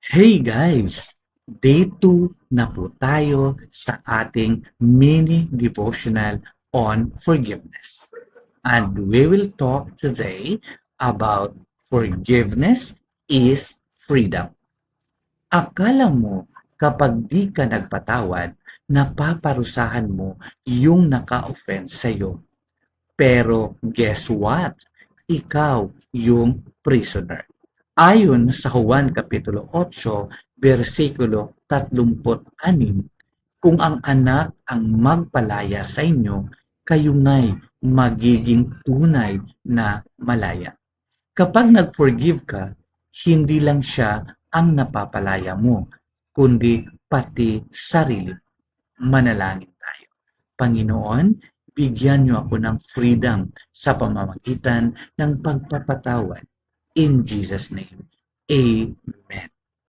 Hey guys! Day 2 na po tayo sa ating mini devotional on forgiveness. And we will talk today about forgiveness is freedom. Akala mo kapag di ka nagpatawad, napaparusahan mo yung naka-offense sa'yo. Pero guess what? Ikaw yung prisoner. Ayon sa Juan Kapitulo 8, versikulo 36, kung ang anak ang magpalaya sa inyo, kayo nga'y magiging tunay na malaya. Kapag nag-forgive ka, hindi lang siya ang napapalaya mo, kundi pati sarili mo. Manalangin tayo. Panginoon, bigyan niyo ako ng freedom sa pamamagitan ng pagpapatawad. In Jesus' name, Amen.